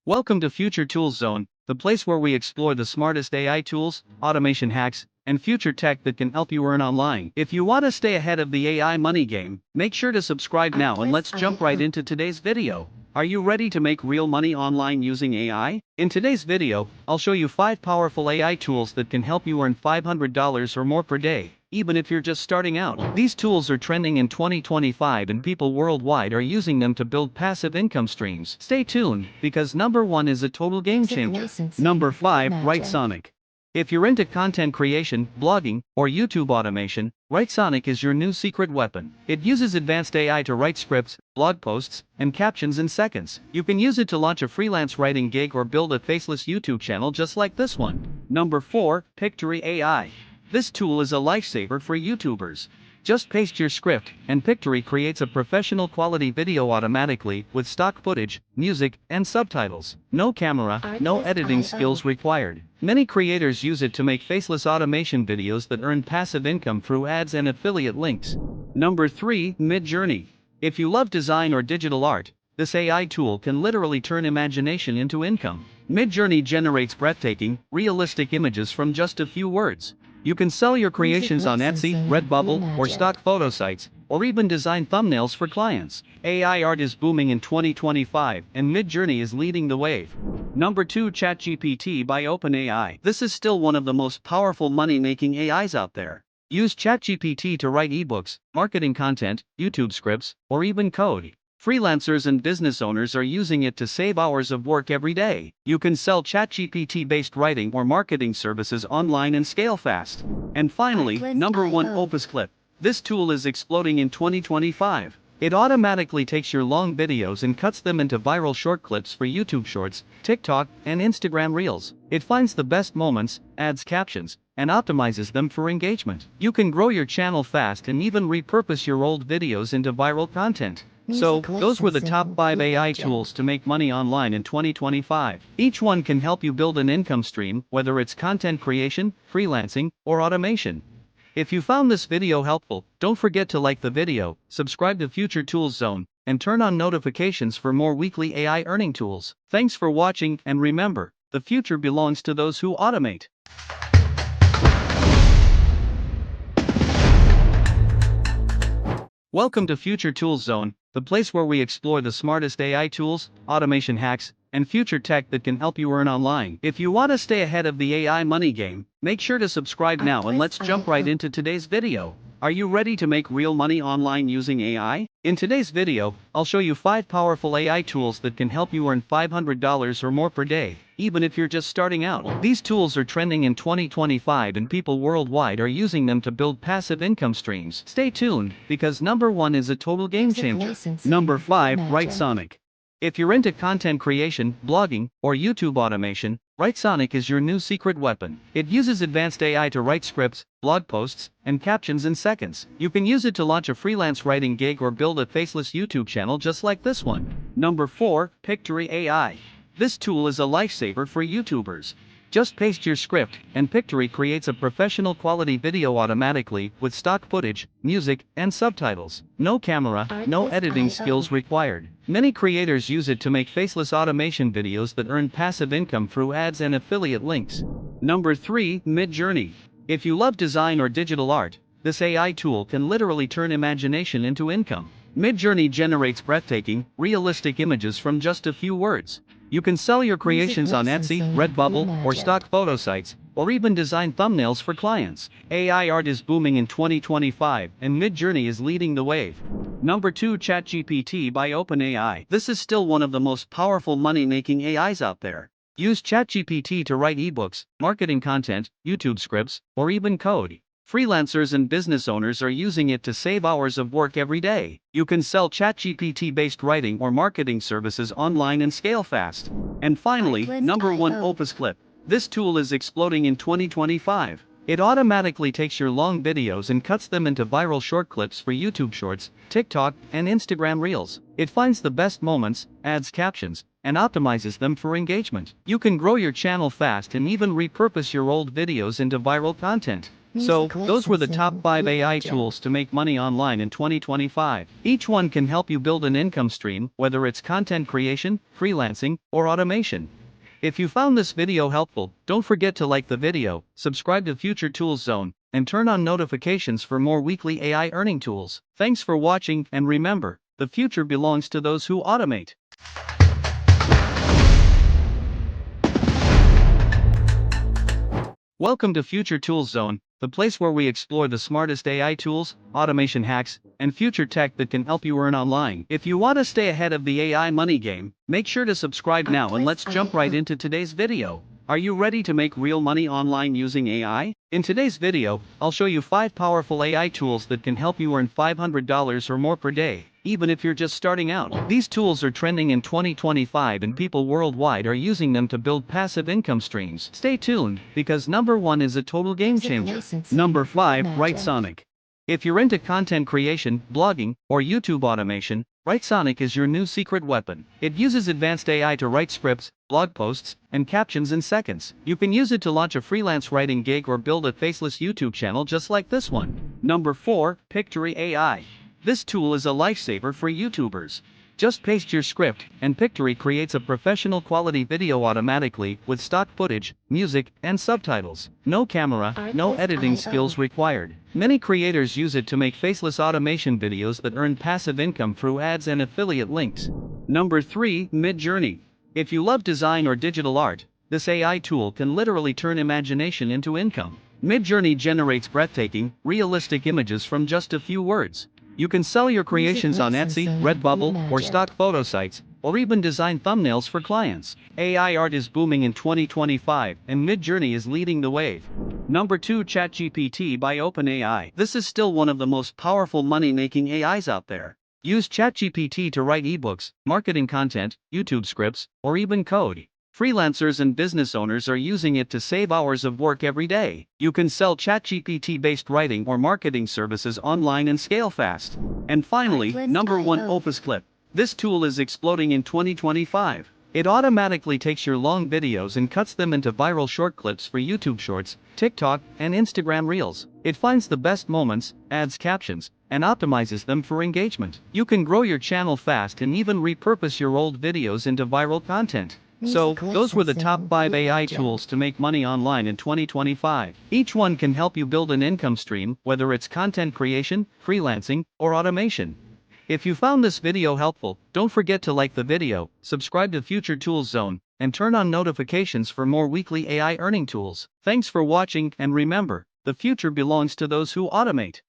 Welcome to Future Tools Zone, the place where we explore the smartest AI tools, automation hacks, and future tech that can help you earn online. If you want to stay ahead of the AI money game, make sure to subscribe now and let's jump right into today's video. Are you ready to make real money online using AI? In today's video, I'll show you 5 powerful AI tools that can help you earn $500 or more per day, even if you're just starting out. These tools are trending in 2025 and people worldwide are using them to build passive income streams. Stay tuned, because number 1 is a total game changer. Number 5, Sonic. If you're into content creation, blogging, or YouTube automation, Sonic is your new secret weapon. It uses advanced AI to write scripts, blog posts, and captions in seconds. You can use it to launch a freelance writing gig or build a faceless YouTube channel just like this one. Number 4, Pictory AI. This tool is a lifesaver for YouTubers. Just paste your script, and Pictory creates a professional quality video automatically with stock footage, music, and subtitles. No camera, no editing skills required. Many creators use it to make faceless automation videos that earn passive income through ads and affiliate links. Number 3, Midjourney. If you love design or digital art, this AI tool can literally turn imagination into income. Midjourney generates breathtaking, realistic images from just a few words. You can sell your creations on Etsy, Redbubble, or stock photo sites, or even design thumbnails for clients. AI art is booming in 2025, and Midjourney is leading the wave. Number 2, ChatGPT by OpenAI. This is still one of the most powerful money-making AIs out there. Use ChatGPT to write ebooks, marketing content, YouTube scripts, or even code. Freelancers and business owners are using it to save hours of work every day. You can sell ChatGPT-based writing or marketing services online and scale fast. And finally, number 1, Opus Clip. This tool is exploding in 2025. It automatically takes your long videos and cuts them into viral short clips for YouTube Shorts, TikTok, and Instagram Reels. It finds the best moments, adds captions, and optimizes them for engagement. You can grow your channel fast and even repurpose your old videos into viral content. So, those were the top 5 AI tools to make money online in 2025. Each one can help you build an income stream, whether it's content creation, freelancing, or automation. If you found this video helpful, don't forget to like the video, subscribe to Future Tools Zone, and turn on notifications for more weekly AI earning tools. Thanks for watching, and remember, the future belongs to those who automate. Welcome to Future Tools Zone, the place where we explore the smartest AI tools, automation hacks, and future tech that can help you earn online. If you want to stay ahead of the AI money game, make sure to subscribe now and let's jump right into today's video. Are you ready to make real money online using AI? In today's video, I'll show you 5 powerful AI tools that can help you earn $500 or more per day, even if you're just starting out. These tools are trending in 2025 and people worldwide are using them to build passive income streams. Stay tuned, because number 1 is a total game changer. Number 5, Sonic. If you're into content creation, blogging, or YouTube automation, Sonic is your new secret weapon. It uses advanced AI to write scripts, blog posts, and captions in seconds. You can use it to launch a freelance writing gig or build a faceless YouTube channel just like this one. Number 4, Pictory AI. This tool is a lifesaver for YouTubers. Just paste your script, and Pictory creates a professional quality video automatically with stock footage, music, and subtitles. No camera, no editing skills required. Many creators use it to make faceless automation videos that earn passive income through ads and affiliate links. Number 3, Midjourney. If you love design or digital art, this AI tool can literally turn imagination into income. Midjourney generates breathtaking, realistic images from just a few words. You can sell your creations on Etsy, Redbubble, or stock photo sites, or even design thumbnails for clients. AI art is booming in 2025, and Midjourney is leading the wave. Number 2, ChatGPT by OpenAI. This is still one of the most powerful money-making AIs out there. Use ChatGPT to write ebooks, marketing content, YouTube scripts, or even code. Freelancers and business owners are using it to save hours of work every day. You can sell ChatGPT-based writing or marketing services online and scale fast. And finally, number 1, Opus Clip. This tool is exploding in 2025. It automatically takes your long videos and cuts them into viral short clips for YouTube Shorts, TikTok, and Instagram Reels. It finds the best moments, adds captions, and optimizes them for engagement. You can grow your channel fast and even repurpose your old videos into viral content. So, Music those were the top licensing 5 AI legend. tools to make money online in 2025. Each one can help you build an income stream, whether it's content creation, freelancing, or automation. If you found this video helpful, don't forget to like the video, subscribe to Future Tools Zone, and turn on notifications for more weekly AI earning tools. Thanks for watching, and remember, the future belongs to those who automate. Welcome to Future Tools Zone, the place where we explore the smartest AI tools, automation hacks, and future tech that can help you earn online. If you want to stay ahead of the AI money game, make sure to subscribe now and let's jump right into today's video. Are you ready to make real money online using AI? In today's video, I'll show you 5 powerful AI tools that can help you earn $500 or more per day, even if you're just starting out. These tools are trending in 2025 and people worldwide are using them to build passive income streams. Stay tuned, because number 1 is a total game changer. Number 5, WriteSonic. If you're into content creation, blogging, or YouTube automation, WriteSonic is your new secret weapon. It uses advanced AI to write scripts, blog posts, and captions in seconds. You can use it to launch a freelance writing gig or build a faceless YouTube channel just like this one. Number 4, Pictory AI. This tool is a lifesaver for YouTubers. Just paste your script, and Pictory creates a professional quality video automatically with stock footage, music, and subtitles. No camera, no editing skills required. Many creators use it to make faceless automation videos that earn passive income through ads and affiliate links. Number 3, Midjourney. If you love design or digital art, this AI tool can literally turn imagination into income. Midjourney generates breathtaking, realistic images from just a few words. You can sell your creations on Etsy, Redbubble, or stock photo sites, or even design thumbnails for clients. AI art is booming in 2025, and Midjourney is leading the wave. Number 2, ChatGPT by OpenAI. This is still one of the most powerful money-making AIs out there. Use ChatGPT to write ebooks, marketing content, YouTube scripts, or even code. Freelancers and business owners are using it to save hours of work every day. You can sell ChatGPT-based writing or marketing services online and scale fast. And finally, number 1, Opus Clip. This tool is exploding in 2025. It automatically takes your long videos and cuts them into viral short clips for YouTube Shorts, TikTok, and Instagram Reels. It finds the best moments, adds captions, and optimizes them for engagement. You can grow your channel fast and even repurpose your old videos into viral content. So, those were the top 5 AI tools to make money online in 2025. Each one can help you build an income stream, whether it's content creation, freelancing, or automation. If you found this video helpful, don't forget to like the video, subscribe to Future Tools Zone, and turn on notifications for more weekly AI earning tools. Thanks for watching, and remember, the future belongs to those who automate.